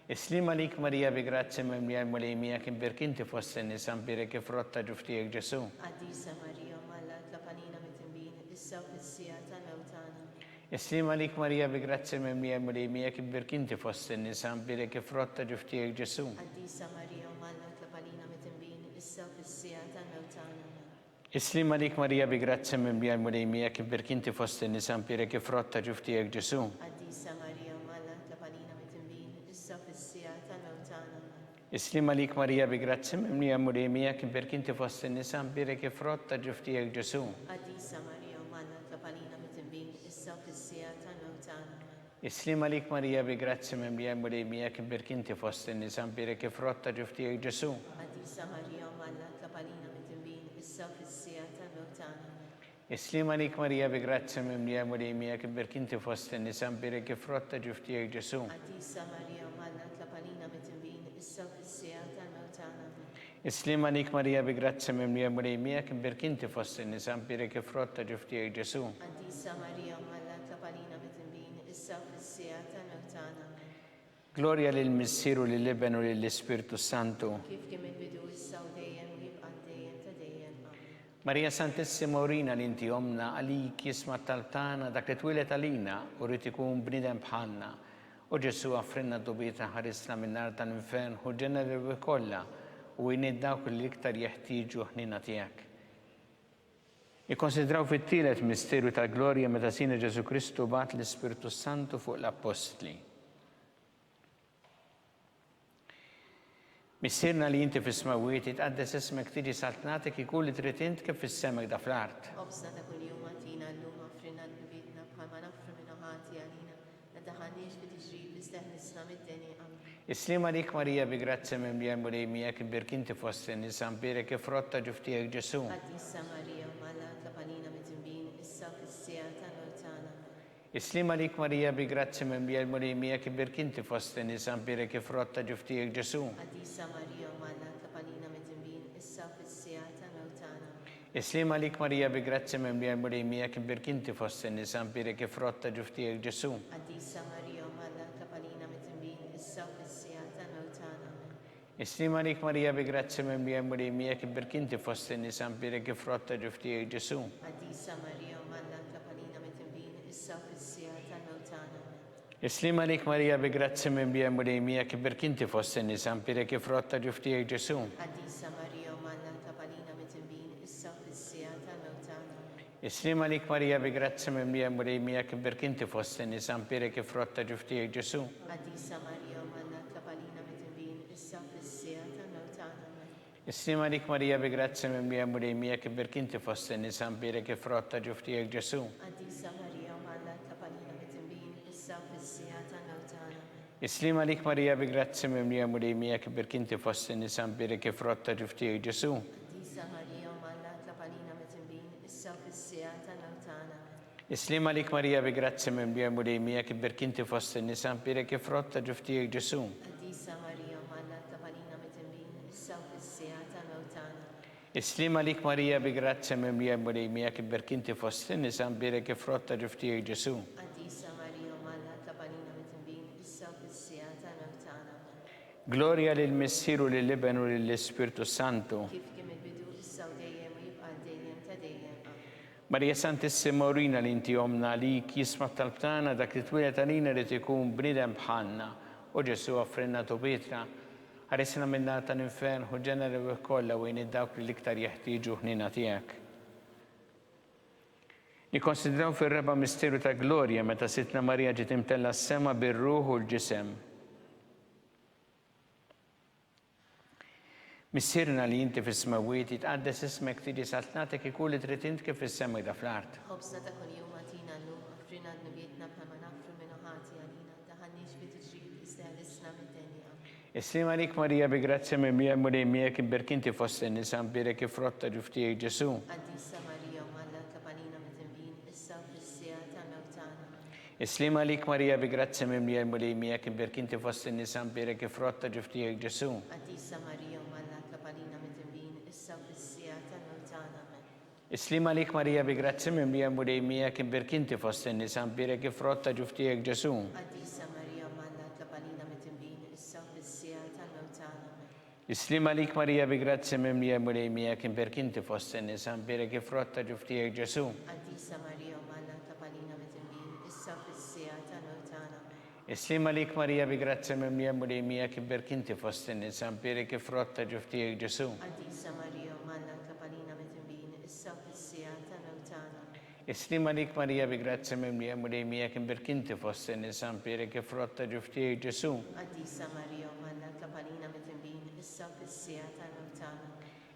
Islima lik Marija bi grazzi mimli għal-mulejmija kim birkinti fost in-nisa mpirek ifrotta ġuftijek Ġesu. Għaddisa Marija Malla kapalina mit-imbin, issa fissija tal-mewtana. Islima lik Marija bi grazzi mimli għal-mulejmija kim birkinti fost in-nisa mpirek ifrotta ġuftijek Ġesu. Għaddisa Marija Malla kapalina mit-imbin, issa fissija tal-mewtana. Islima lik Marija bi grazzi mimli għal-mulejmija kim birkinti fost in-nisa mpirek ifrotta ġuftijek Ġesu. Għaddisa Marija Malla kapalina mit-imbin, issa fissija tal-mewtana. Islima lik Marija bi grazzi mimli għal-mulejmija kim birkinti fost in-nisa mpirek ifrotta ġuftijek Ġesu. Għaddisa Marija Malla kapalina mit-imbin, issa fissija tal-mewtana. Islima lik Marija bi grazzi mimli għal-mulejmija kim birkinti fost in-nisa mpirek ifrotta ġuftijek Ġesu. Għaddisa Marija Malla kapalina mit-imbin, issa fissija tal-mewtana. Islima lik Marija bi grazzi mimli għal-mulejmija kim birkinti fost in-nisa mpirek ifrotta ġuftijek Ġesu. Għaddisa Marija Malla kapalina mit-imbin, issa fissija tal-mewtana. Islima lik Marija bi grazzi mimli għal-mulejmija kim birkinti fost in-nisa mpirek ifrotta ġuftijek Ġesu. Għaddisa Marija Malla kapalina mit-imbin, issa fissija tal-mewtana. Gloria lil Missieru lill-Liben u lill-Ispirtu Santu. Kif kien il-bidu issa u dejjem u jibqa' dejjem ta' dejjem. Amen. Marija Santissimo Rina li inti omna għalik jisma taltana dak li twilet għalina u rrid ikun bnidem bħalna. U Ġesu għafrinna dubita ħarisna minn nar tal-infern u ġenna li kollha u jnid dawk li iktar jeħtieġu ħnina tiegħek. Ikkonsidraw fit-tielet misterju tal-glorja meta Sidna Ġesu Kristu bagħat l-Ispirtu Santu fuq l-Apostli. Missierna li inti fis-smawiet jitqaddes ismek tiġi saltnatek ikun li trid int kif fis-semek da fl-art. Obsna ta' kuljum għatina llum għafrina l-bidna bħalma nafru minn ħati għalina, la taħanniex fi tiġri bisteħnisna mid-denja. Amen. Islima lik Marija bi grazzi mimli għal-mulejmija kim birkinti fost in-nisa mpirek ifrotta ġuftijek Ġesu. Għaddisa Marija Malla kapalina mit-imbin, issa fissija tal-mewtana. Islima lik Marija bi grazzi mimli għal-mulejmija kim birkinti fost in-nisa mpirek ifrotta ġuftijek Ġesu. Għaddisa Marija Malla kapalina mit-imbin, issa fissija tal-mewtana. Islima lik Marija bi grazzi mimli għal-mulejmija kim birkinti fost in-nisa mpirek ifrotta ġuftijek Ġesu. Għaddisa Marija Malla kapalina mit-imbin, issa fissija tal-mewtana. Islima lik Marija bi grazzi mimli għal-mulejmija kim birkinti fost in-nisa mpirek ifrotta ġuftijek Ġesu. Għaddisa Marija Malla kapalina mit-imbin, issa fissija tal-mewtana. Islima lik Marija bi grazzi mimli għal-mulejmija kim birkinti fost in-nisa mpirek ifrotta ġuftijek Ġesu. Għaddisa Marija Malla kapalina mit-imbin, issa fissija tal-mewtana. Islima lik Marija bi grazzi mimlija mulej miegħek imbirk inti fost in-nisa mpirek ifrott ta' ġuftijek Ġesu. Għadisa Marija Manna Kapalina Mitibin, issa fissija ta' nawtana. Islima lik Marija bi grazzi mimlija mulej miegħek imbirk inti fost in-nisa mpirek ifrott ta' ġuftijek Ġesu. Għadisa Marija Manna Kapalina Mitibin, issa fissija ta' nawtana. Islima lik Marija bi grazzi mimlija mulej miegħek imbirk inti fost in-nisa mpirek ifrott ta' ġuftijek Ġesu. Għadisa Marija Manna Kapalina Mitibin, issa fissija ta' nawtana. Islima lik Marija bi grazzi mimlija mulej miegħek imbirk inti fost in-nisa mpirek ifrott ta' ġuftijek Ġesu. Għadisa Marija Manna Kapalina Mitibin, issa fissija ta' nawtana. Islima lik Marija bi grazzi mimlija mulej miegħek imbirk inti fost in-nisa mpirek ifrott ta' ġuftijek Ġesu. Għadisa Marija Manna Kapalina Mitibin, issa fissija ta' nawtana. Gloria lil Missieru lil Iben u lill-Ispirtu Santu. Kif kien il-bidu issa u dejjem u jibqa' dejjem ta' dejjem. Marija Santissima Urina li inti omna li jisma' talbtana dak li twilet għalina li tikun bnidem bħalna. U Ġesu offrinna tu Pietra, ħarisna minna tal-infern u ġenera kollha u dawk li l-iktar jeħtieġu ħnina tiegħek. Nikkonsidraw fir-reba misteru ta' Glorja meta Sitna Marija ġiet imtella s-sema bir-ruħ u l-ġisem. Missierna li inti fis-smawiet jitqaddes ismek tiġi saltnatek ikun li trid int kif is-sema da fl-art. خبزنا تكن يوم أتينا النوم أفرنا نبيتنا بما نغفر من هاتي علينا تهنيش في تجريب استهلسنا من الدنيا. Islima lik Marija bi grazzi mimlija mulej miegħek imbirk inti fost in-nisa mpirek ifrott ta' ġuftijek Ġesu. قديسة مريم ملا كبالينا متنبين إسا في السياطة موتانا. Islima lik Marija bi grazzi mimlija mulej miegħek imbirk inti fost in-nisa mpirek ifrott ta' ġuftijek Ġesu. قديسة مريم ملا كبالينا متنبين إسا في السياطة موتانا. Islima lik Marija bi grazzi mimlija mulej miegħek imbirk inti fost in-nisa mpirek ifrott ta' ġuftijek Ġesu. قديسة مريم ملا كبالينا متنبين إسا في السياطة موتانا. Islima lik Marija bi grazzi mimlija mulej miegħek imbirk inti fost in-nisa mpirek ifrott ta' ġuftijek Ġesu. قديسة مريم ملا كبالينا متنبين إسا في السياطة موتانا. Islima lik Marija bi grazzi mimlija mulej miegħek imbirk inti fost in-nisa mpirek ifrott ta' ġuftijek Ġesu. قديسة مريم ملا كبالينا متنبين إسا في السياطة موتانا. Islima lik Marija bi grazzi mimlija mulej miegħek imbirk inti fost in-nisa mpirek ifrott ta' ġuftijek Ġesu. قديسة مريم ملا كبالينا متنبين إسا في السياطة موتانا.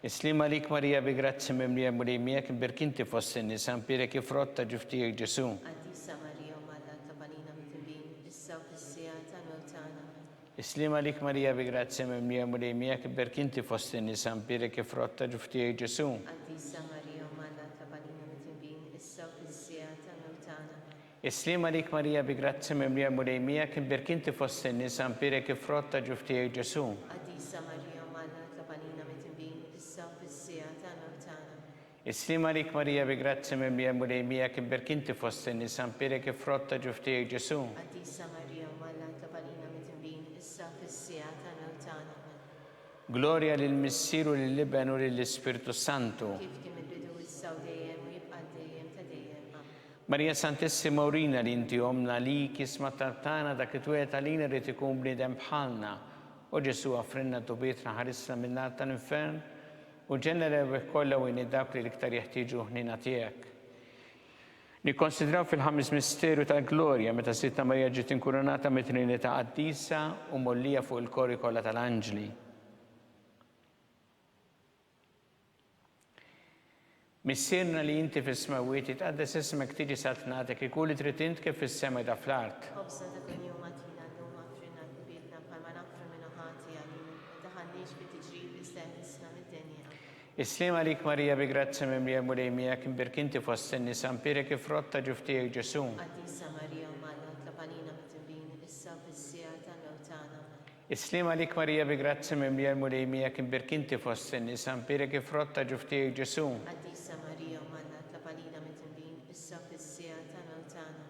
Islima lik Marija bi grazzi mimlija mulej miegħek imbirk inti fost in-nisa mpirek ifrott ta' ġuftijek Ġesu. قديسة مريم ملا كبالينا متنبين إسا في السياطة موتانا. Islima lik Marija bi grazzi mimlija mulej miegħek imbirk inti fost in-nisa mpirek ifrott ta' ġuftijek Ġesu. قديسة مريم ملا كبالينا متنبين إسا في السياطة موتانا. Islima lik Marija bi grazzi mimlija mulej miegħek imbirk inti fost in-nisa mpirek ifrott ta' ġuftijek Ġesu. قديسة مريم ملا كبالينا متنبين إسا في السياطة موتانا. Islima lik Marija bi grazzi mimlija mulej miegħek imbirk inti fost in-nisa mpirek ifrott ta' ġuftijek Ġesu. قديسة مريم ملا كبالينا متنبين إسا في السياطة موتانا. Gloria lil Missieru lil Iben u lill-Ispirtu Santu. كيف كان البدو إسا وديم ويبقى ديم تديم. Marija Santissima Urina li inti omna li kisma tartana dak li twilet għalina li tikun bniedem bħalna. U Ġesu offrinna tu Pietra ħarisna min-nar tal-infern u ġenera kollha u dawk li l-iktar jeħtieġu ħnina tiegħek. Nikkonsidraw fil-ħames misteru tal-Glorja meta Sitna Marija ġiet inkurunata mit-Trinità Qaddisa u mollija fuq il-kori kollha tal-Anġli. Missierna li inti fis-smawiet jitqaddes ismek tiġi saltnatek ikun li trid int kif fis-sema da fl-art. خبزنا تكن يوم أتينا النوم أفرنا بيتنا بما نغفر من هاتي علينا تهنيش في تجريب استهلسنا من الدنيا. Islima lik Marija bi grazzi mimlija mulej miegħek imbirk inti fost in-nisa mpirek ifrott ta' ġuftijek Ġesu. قديسة مريم ملا كبالينا متنبين إسا في السياطة موتانا. Islima lik Marija bi grazzi mimlija mulej miegħek imbirk inti fost in-nisa mpirek ifrott ta' ġuftijek Ġesu. قديسة مريم ملا كبالينا متنبين إسا في السياطة موتانا.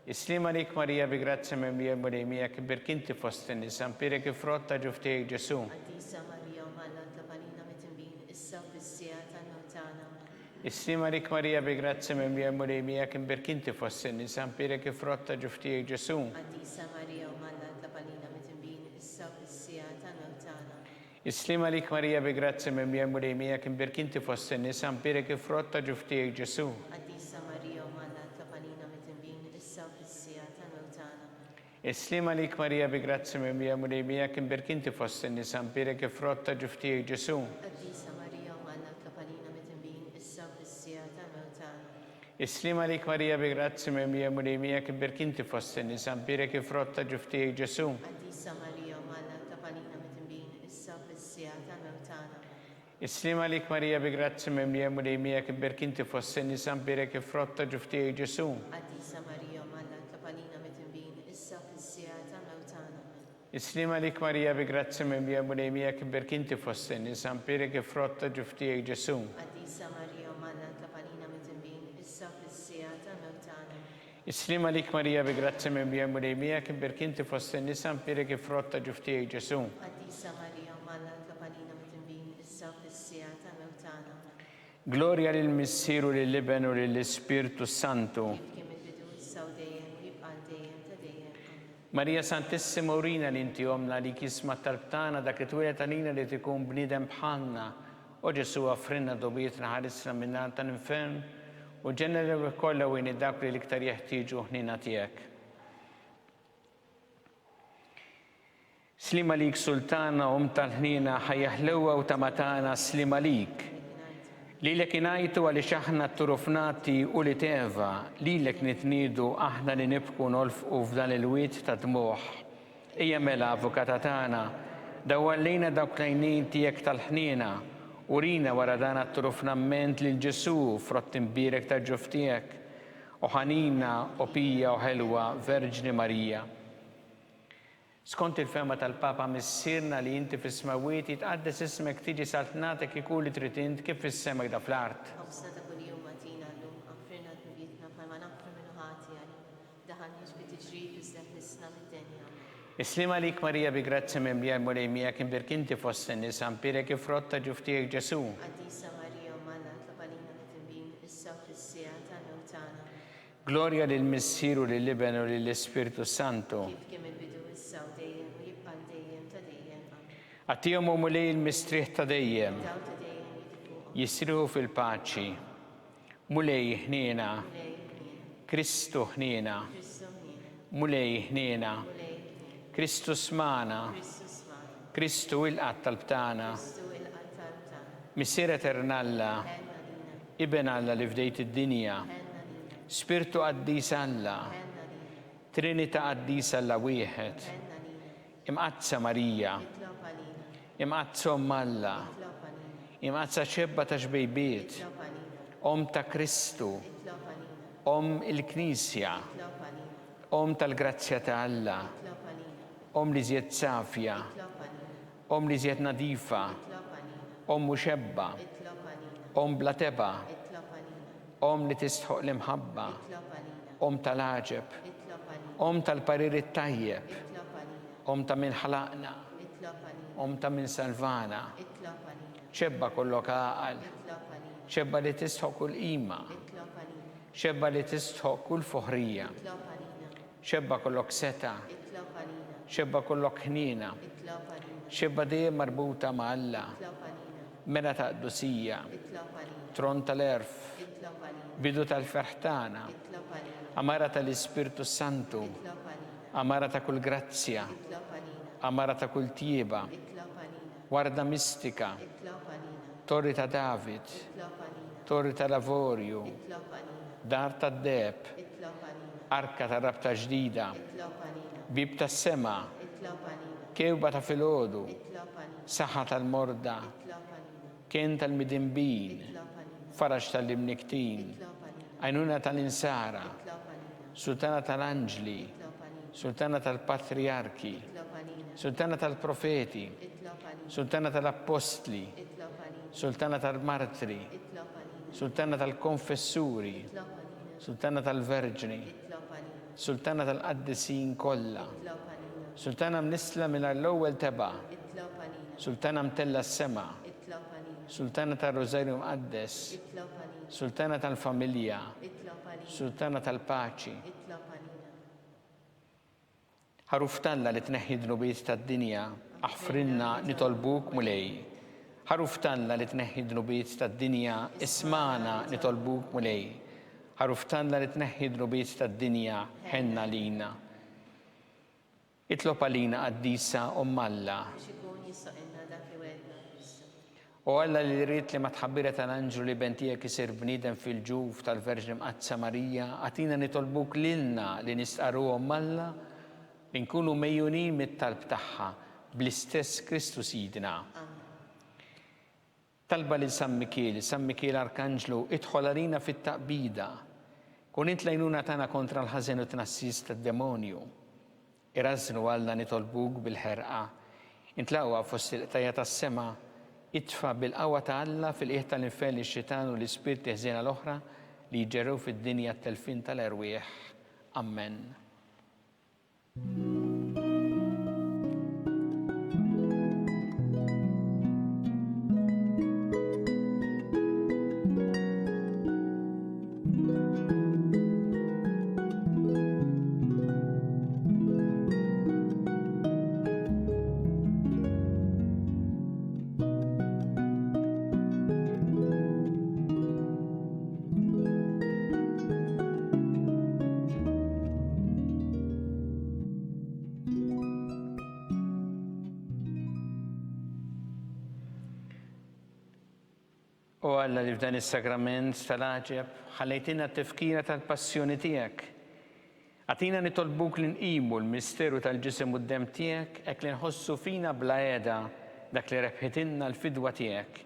Islima lik Marija bi grazzi mimlija mulej miegħek imbirk inti fost in-nisa mpirek ifrott ta' ġuftijek Ġesu. قديسة مريم ملا كبالينا متنبين إسا في السياطة موتانا. Islima lik Marija bi grazzi mimlija mulej miegħek imbirk inti fost in-nisa mpirek ifrott ta' ġuftijek Ġesu. قديسة مريم ملا كبالينا متنبين إسا في السياطة موتانا. Islima lik Marija bi grazzi mimlija mulej miegħek imbirk inti fost in-nisa mpirek ifrott ta' ġuftijek Ġesu. قديسة issa fis-sija tal-mewtana. Islima lik Marija bi grazzi mimlija mulejmija kim berkinti fost in-nisa mpirek ifrotta ġuftijek Ġesu. Qaddisa Marija Ummanna tlaqalina mit-tinbin issa fis-sija tal-mewtana. Islima lik Marija bi grazzi mimlija mulejmija kim berkinti fost in-nisa mpirek ifrotta ġuftijek Ġesu. Qaddisa Marija Ummanna tlaqalina mit-tinbin issa fis-sija tal-mewtana. Islima lik Marija bi grazzi mimlija mulejmija kim berkinti fost in-nisa mpirek ifrotta ġuftijek Ġesu. Qaddisa Marija Ummanna tlaqalina mit-tinbin issa fis-sija tal-mewtana. Islima lik Marija bi grazzi mimlija mulejmija kim berkinti fost in-nisa mpirek ifrotta ġuftijek Ġesu. Qaddisa Marija Ummanna tlaqalina mit-tinbin issa fis-sija tal-mewtana. Islima lik Marija bi grazzi mimlija mulejmija kim berkinti fost in-nisa mpirek ifrotta ġuftijek Ġesu. Qaddisa Marija Ummanna tlaqalina mit-tinbin issa fis-sija tal-mewtana. Gloria lil Missieru lill-Iben u lill-Ispirtu Santu. Kien il-bidu issa u dejjem u jibqa' dejjem ta' dejjem. Amen. Marija Santissima urina li inti omna li kisma talbtana dak li twilet għalina li tikun bnidem bħalna. U Ġesu għafrinna dobietna ħarisna minna tal-infern u ġenna li kolla u dak li liktar jeħtieġu ħnina tiegħek. Slima lik sultana tal-ħnina ħajjaħlewa u tamatana slima lik. Lilek inajtu għalli xaħna t-turufnati u li teva, lilek nitnidu aħna li nibku nolfqu f'dan il-wit ta' dmuħ. Ija mela avukata tagħna, dawallina dawk lajnin tiegħek tal-ħnina, urina wara dan t-turufnament lil Ġesu frott imbirek ta' ġuftijek, u ħanina u pija u ħelwa Verġni Marija. Skont il-fema tal-Papa missirna li inti fis-smawiet jitqaddes ismek tiġi saltnatek ikun li trid int kif fis-semek da fl-art. Ħobsna ta' kuljum magħtina llum għaffirna tnubietna bħalma nafru minn ħati għalik. Daħalniex bit-tiġrid biżdeħnisna mid-denja. Islima lik Marija bi grazzi mimlija mulejmija kim berkinti fost in-nisa mpirek ifrotta ġuftijek Ġesu. Qaddisa Marija Ummanna tlaqalina mit-tinbin issa fis-sija tal-mewtana. Gloria lil Missieru lill-Iben u lill-Ispirtu Santu. Kif kien il-bidu issa u dejjem u jibqa' dejjem ta' dejjem. Amen. Għattijom u mulej il-mistriħ ta' dejjem, Daw ta' dejjem jitifuqhom. jisriħu fil-paċi. Mulej ħnina, Mulej ħnien. Kristu ħnina, Kristu ħnien. mulej ħnina, Mulej ħnien. Kristu smana, Kristu smana. Kristu il-qat tal-btana, Kristu il-qaltal tagħna. Missier Eternalla, Ħenna lina. Iben Alla li fdejt id-dinja, Ħenna lina. Spirtu Qaddis Alla, Ħenna lina. Trinita Qaddis Alla wieħed, Ħenna lina. imqazza Marija, Itlob għalina. imqazza Omm Alla, Itlob għalina. imqazza ċebba ta' xbejbiet, Itlob għalina. Om ta' Kristu, Itlob għalina. Om il-Knisja, Itlob għalina. Om tal-Grazzja ta' Alla, Itlob għalina. Om li zjed safja, Itlob għalina. Om li zjed nadifa, Itlob għalina. Om muxebba, Itlob għalina. Om bla teba, Itlob għalina. Om li tistħoq l-imħabba, Itlob għalina. Om tal-ħaġeb, Itlob għalina. Om tal-parir it-tajjeb, Itlob għalina. Om ta' min ħalaqna, Itlob għalina. Om ta' min salvana, Itlob għalina. ċebba kollok għaqal, Itlob għalina. ċebba li tistħoq kull qima, Itlob għalina. ċebba li tistħoq kull foħrija, Itlob għalina. ċebba kollok seta, Itlob għalina. ċebba kollok ħnina, Itlob għalina. ċebba dejjem marbuta ma' Alla, Itlob għalina. mela ta' qdusija, Itlob għalina. tron tal-erf, Itlob għalina. bidu tal-ferħtana, Itlob għalina. amara tal-Ispirtu Santu, Itlob għalina. amara ta' kull grazzja, Itlob għalina. amara ta' kull tieba, Itlob għalina. warda mistika, Itlob għalina. torri ta' David, Itlob għalina. torri ta' lavorju, Itlob għalina. dar ta' deb, Itlob għalina. arka ta' rabta ġdida, Itlob għalina. bib ta' sema, Itlob għalina. kewba ta' filgħodu, Itlob għalina. saħħa tal-morda, Itlob għalina. kien tal-midinbin, Itlob għalina. faraġ tal-imniktin, Itlob għalina. għajnuna tal-insara, Itlob għalina. sultana tal-anġli, Itlob għalina. sultana tal-patriarki, Itlob għalina. sultana tal-profeti, Itlob għalina. sultana tal-apostli, Itlob għalina. sultana tal-martri, Itlob għalina. sultana tal-konfessuri, Itlob għalina. sultana tal-verġni, Itlob għalina. sultana tal-qaddisin kollha, Itlob għalina. sultana mnisla minn l-ewwel teba', Itlob għalina. sultana mtella s-sema, Itlob għalina. sultana tal-Rożarju Mqaddes, Itlob għalina. sultana tal-familja, Itlob għalina. sultana tal-paċi. Itlob għalina. Ħaruftalla li tneħħi dnubiet tad-dinja, aħfrinna nitolbuk mulej. Ħaruftalla li tneħħi dnubiet tad-dinja, ismana nitolbuk mulej. ħaruftanna li tneħħi drobiet tad-dinja ħenna lina. Itlob għalina qaddisa Alla. biex ikun jistaqilna dak li wedna Kristu. U Alla li rrid li ma tħabbira tal-anġlu li bentijek isir bniedem fil-ġuf tal-Verġni Mqazza Marija, għatina nitolbuk lilna li nistqarruhom Alla li nkunu mejjunin mit-talb tagħha bl-istess Kristu Sidna. Talba lil San Mikiel Arkanġlu, idħol għalina fit-taqbida. Kun int lejnuna tagħna kontra l-ħażen u tnassis tad-demonju. Irażnu Alla nitolbuk bil-ħerqa. Intlaqwa fost il-qtajja tas-sema, itfa' bil-qawwa ta' Alla fil-qiegħ tal-infern ix-xitan u l-ispirti ħżiena l-oħra li jġerru fid-dinja t-telfin tal-erwieħ. Amen. U Alla li f'dan is-sakrament tal-għaġeb ħallejtina t-tifkira tal-passjoni tiegħek. Għatina nitolbuk li nqimu l-misteru tal-ġisem u d-dem tiegħek hekk li nħossu fina bla qiegħda dak li rebħitilna l-fidwa tiegħek.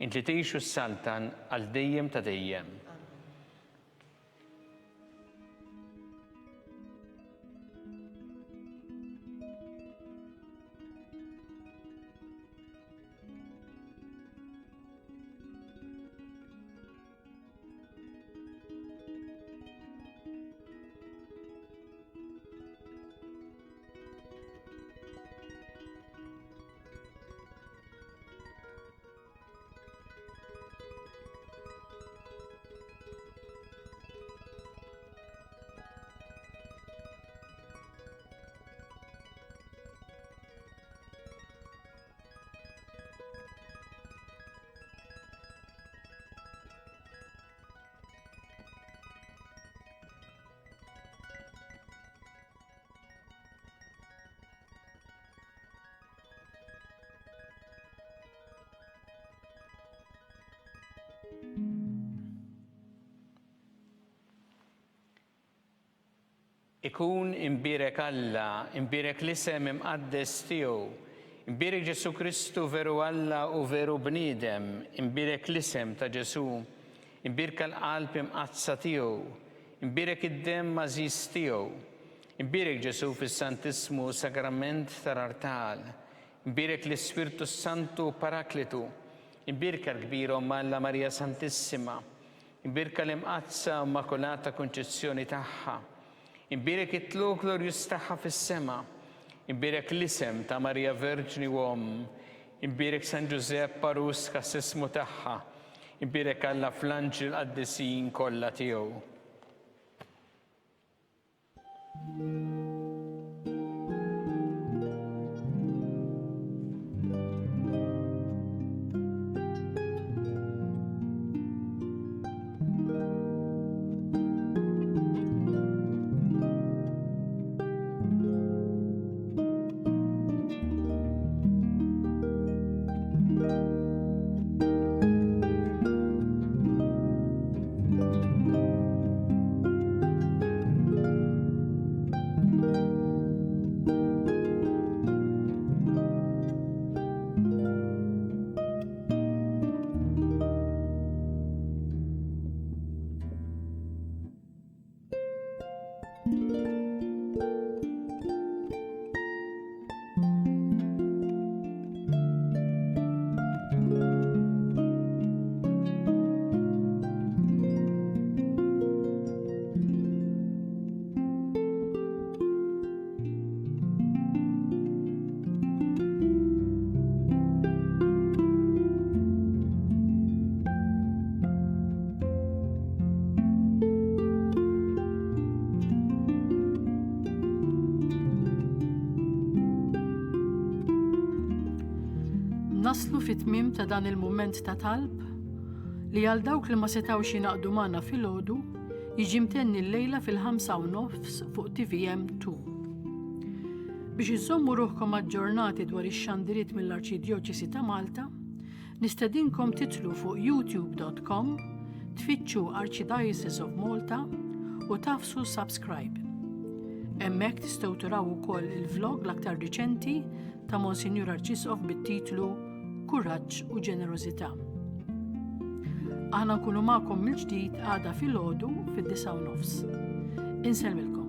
Int li tgħixu s-saltan għal dejjem ta' dejjem. Ikun imbirek Alla, imbirek l-isem imqaddes tiegħu, imbirek Ġesu Kristu veru Alla u veru bniedem, imbirek l-isem ta' Ġesu, imbirek l-qalb imqazza tiegħu, imbirek id-dem mażiż tiegħu, imbirek Ġesu fis-Santismu Sakrament tal-Artal, imbirek l-Ispirtu Santu Paraklitu, imbirek l-kbira Alla Marija Santissima, imbirek l-imqazza Immakolata Konċezzjoni tagħha. Imbirek it-tlu glorjus tagħha fis-sema, imbirek l-isem ta' Marija Verġni Uomm, imbirek San Giuseppe Parus kas-sismu tagħha, imbirek Alla fl-anġel qaddisin kollha tiegħu. Naslu fit-tmiem ta' dan il-mument ta' talb li għal dawk li ma setawx jinaqdu magħna filgħodu jiġi mtenni l-lejla fil-5:30 fuq TVM 2. Biex iżommu ruħkom aġġornati dwar ix-xandiriet mill-Arċidjoċesi ta' Malta, nistedinkom titlu fuq youtube.com, tfittxu Archdiocese of Malta u tafsu subscribe. Hemmhekk tistgħu taraw ukoll il-vlog l-aktar riċenti ta' Monsinjur Arċisqof bit-titlu Kuraġġ u Ġenerożità. Aħna nkunu magħkom mill-ġdid għada filgħodu fid-9:30. Inselmilkom.